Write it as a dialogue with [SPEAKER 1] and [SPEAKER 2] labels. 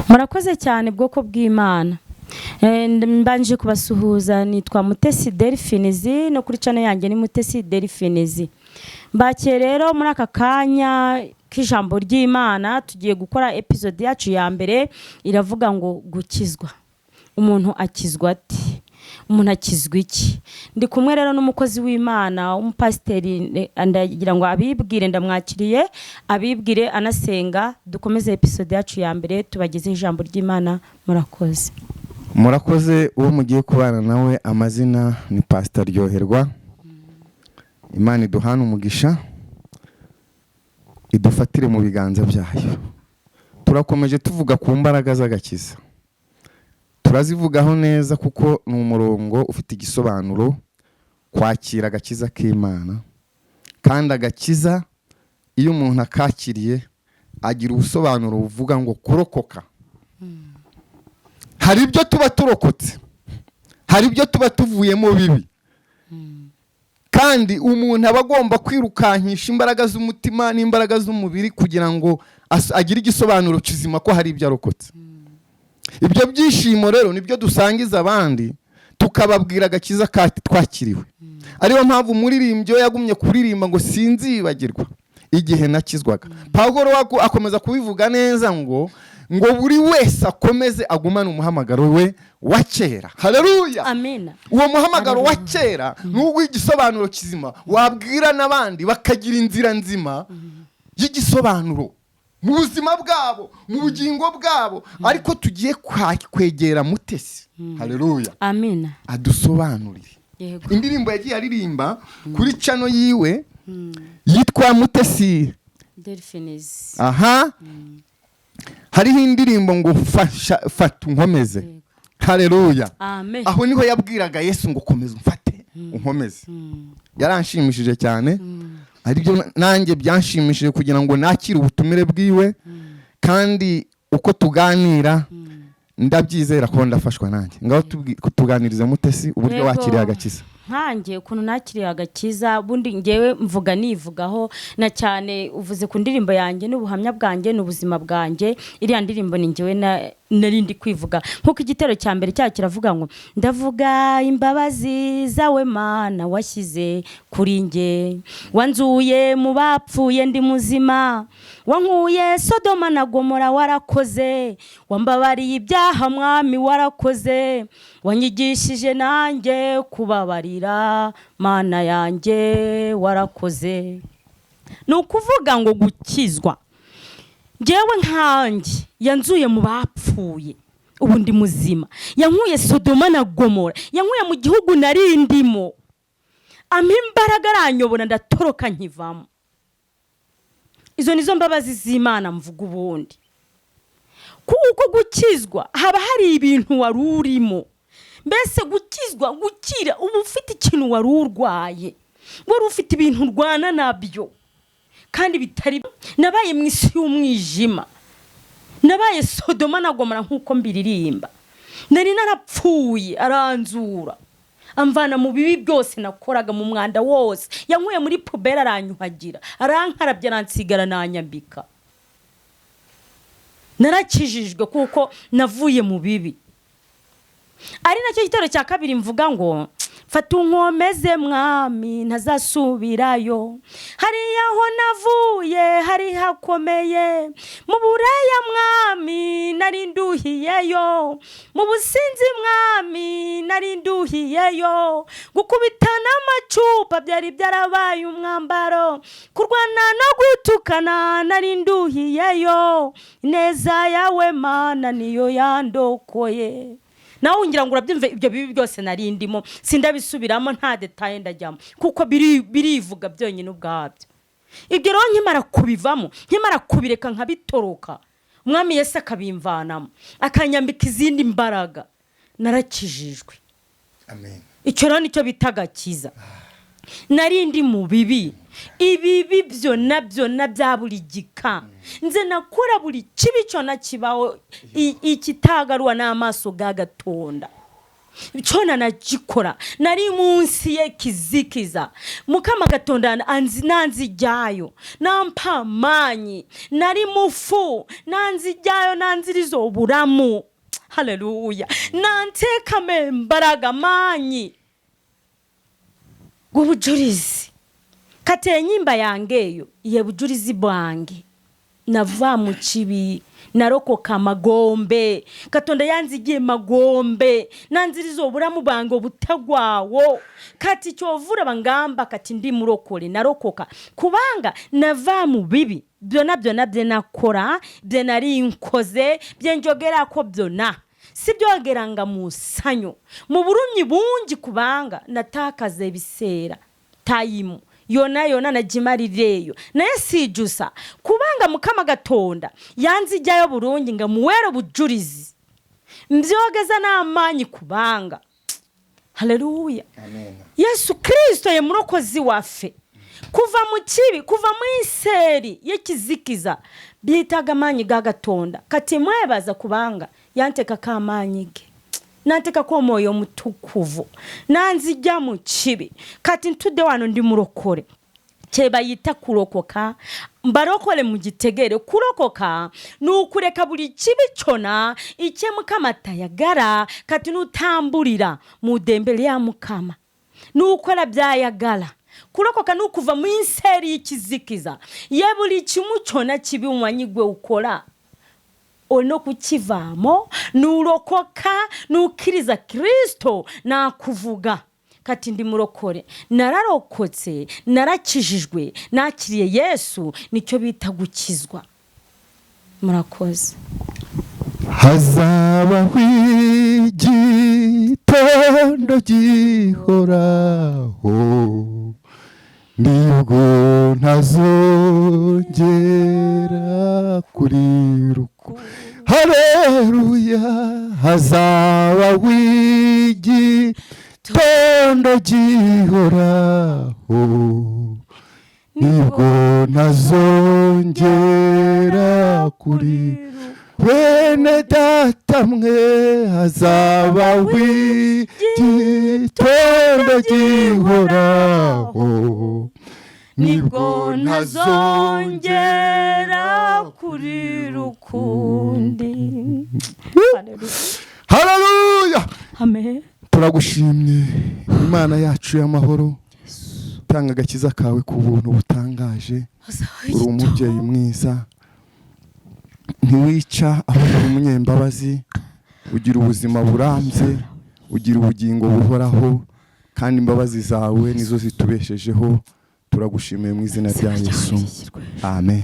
[SPEAKER 1] Murakoze cyane bwoko bw'Imana. Mbanje kubasuhuza, nitwa MUTESI Derifins, no kuri channel yanjye ni MUTESI Derifins. Mbake rero muri aka kanya k'ijambo ry'Imana tugiye gukora episode yacu ya mbere, iravuga ngo gukizwa. Umuntu akizwa ati? Umuntu akizwa iki? Ndi kumwe rero n'umukozi w'Imana, umupasiteri, ndagira ngo abibwire, ndamwakiriye abibwire anasenga, dukomeze episode yacu ya mbere tubageze ijambo ry'Imana. Murakoze.
[SPEAKER 2] Murakoze. Uwo mugiye kubana nawe amazina ni Pastor Ryoherwa. Imana iduhana umugisha, idufatire mu biganza byayo. Turakomeje tuvuga ku mbaraga z'agakiza. Turazivugaho neza kuko ni umurongo ufite igisobanuro, kwakira agakiza k'Imana. Kandi agakiza iyo umuntu akakiriye agira ubusobanuro buvuga ngo kurokoka. Hari ibyo tuba turokotse, hari ibyo tuba tuvuyemo bibi. Kandi umuntu aba agomba kwirukankisha imbaraga z'umutima n'imbaraga z'umubiri kugira ngo agire igisobanuro kizima ko hari ibyo arokotse. Ibyo byishimo rero nibyo dusangiza abandi, tukababwira agakiza twakiriwe. Ariyo mpamvu muririmbyo yagumye kuririmba ngo sinzibagirwa igihe nakizwaga. Pawulo akomeza kubivuga neza ngo buri wese akomeze agumane umuhamagaro we wa kera. Haleluya,
[SPEAKER 1] amen.
[SPEAKER 2] Uwo muhamagaro wa kera n'ubwo igisobanuro kizima wabwira n'abandi bakagira inzira nzima y'igisobanuro mu buzima bwabo, mu bugingo bwabo. Ariko tugiye kwegera MUTESI. Haleluya,
[SPEAKER 1] amen.
[SPEAKER 2] Adusobanurire indirimbo yagiye aririmba kuri channel yiwe yitwa MUTESI
[SPEAKER 1] Derifins.
[SPEAKER 2] Aha. Hariho indirimbo ngo fata unkomeze. Haleluya,
[SPEAKER 1] amen.
[SPEAKER 2] Aho niho yabwiraga Yesu ngo komeza umfate unkomeze. Yaranshimishije cyane. Aribyo nanjye byanshimishije kugira ngo nakire ubutumire bwiwe. Kandi uko tuganira ndabyizera ko ndafashwa nanjye. Ngaho tuganirize MUTESI uburyo wakiriye agakiza.
[SPEAKER 1] Nkanjye ukuntu nakiriye agakiza, bundi ngewe mvuga nivugaho na cyane. Uvuze ku ndirimbo yanjye n'ubuhamya bwanjye n'ubuzima bwanjye, iriya ndirimbo ni ngewe narindi kwivuga. Nkuko igitero cya mbere cya kiravuga ngo ndavuga imbabazi zawe Mana washyize kuri nge, wanzuye mu bapfuye ndi muzima, wankuye Sodoma na Gomora warakoze, wambabariye ibyaha Mwami warakoze, wanyigishije nanjye kubabarira Mana yanjye warakoze. Ni ukuvuga ngo gukizwa, ngewe nkanjye yanzuye mu bapfuye ubu ndi muzima, yankuye Sodoma na Gomora, yankuye mu gihugu narindimo, ampa imbaraga aranyobora ndatoroka nkivamo. Izo nizo mbabazi z'Imana mvuga. Ubundi kuko gukizwa haba hari ibintu wari urimo. Mbese gukizwa, gukira, ubu ufite ikintu wari urwaye, wari ufite ibintu urwana nabyo kandi bitari. Nabaye mu isi y'umwijima, nabaye Sodoma na Gomora nkuko mbiririmba. Nari narapfuye, aranzura amvana mu bibi byose nakoraga, mu mwanda wose. Yankuye muri pubera aranyuhagira, arankarabya aransigara nanyambika. Narakijijwe kuko navuye mu bibi. Ari nacyo gitero cya kabiri mvuga ngo fata unkomeze Mwami ntazasubirayo, hariya aho navuye hari hakomeye, mu buraya Mwami nari nduhiyeyo, mu businzi Mwami nari nduhiyeyo, gukubita n'amacupa byari byarabaye umwambaro, kurwana no gutukana nari nduhiyeyo, ineza yawe Mana niyo yandokoye. Nawe ungira ngo urabyumve ibyo bibi byose narindimo, sindabisubiramo nta detail ndajyamo kuko birivuga byonyine ubwabyo. Ibyo rero nkimara kubivamo, nkimara kubireka nkabitoroka, Umwami Yesu akabimvanamo, akanyambika izindi mbaraga, narakijijwe.
[SPEAKER 2] Amen.
[SPEAKER 1] Icyo rero nicyo bitagakiza. Narindi mu bibi, ibibi byo nabyo nabyaburi gika, nze nakora buri kibi cyo nakibaho ikitagarwa n'amaso gagatonda. cyona nagikora nari munsi ye kizikiza mukama gatonda nanzijyayo nampamanyi nari mufu nanzijyayo nanzirizo buramu haleluya nanteka membaraga manyi gubujurizi kate nyimba yangeyo ye bujurizi bwange nava mu kibi narokoka magombe katonda yanzigiye magombe nanzirizo buramu bango butagwawo kati cyovura bangamba kati ndi murokore narokoka kubanga nava mu bibi byona nakora bye nari nkoze byenjogera ko byona sibyogeranga musanyo mu burumyi bungi kubanga natakaze bisera tayimu yona najimarireyo naye sijusa kubanga mukama gatonda yanzijyayo burungi nga muwero bujurizi mbyogeza n'amanyi kubanga haleluya
[SPEAKER 2] amen.
[SPEAKER 1] Yesu Kristo ye murokozi wafe kuva mu kibi kuva mu iseri yekizikiza bitaga amanyi gagatonda kati mwebaza kubanga yanteka kamanyi ge nanteka ko moyo mutukuvu nanzijya mu kibi kati ntude wano ndi murokore cyeba yita kurokoka mbarokole mu gitegere kurokoka nukureka buri kibi cyona icye mukama tayagara kati nutamburira mu dembele ya mukama nukora byayagala kurokoka nukuva mu inseri y'ikizikiza ye buri kimucyona kibi umwanyigwe ukora ono kukivamo nurokoka nukiriza Kristo nakuvuga kati ndi murokore nararokotse narakijijwe nakiriye Yesu nicyo bita gukizwa murakoze
[SPEAKER 2] hazabaho igitondo gihoraho nibwo ntazongera kuriruka haleluya hazabaho igitondo gihoraho nibwo ntazongera kuriruka bene data mwe hazabaho igitondo gihoraho nibwo ntazongera kuriruka ukundi haleluya
[SPEAKER 1] amen.
[SPEAKER 2] turagushimye Imana yacu y'amahoro tanga agakiza kawe ku buntu butangaje uri umubyeyi mwiza ntiwica ahubwo umunyembabazi ugira ubuzima burambye ugira ubugingo buhoraho kandi imbabazi zawe nizo zitubeshejeho turagushimiye mu izina rya Yesu amen.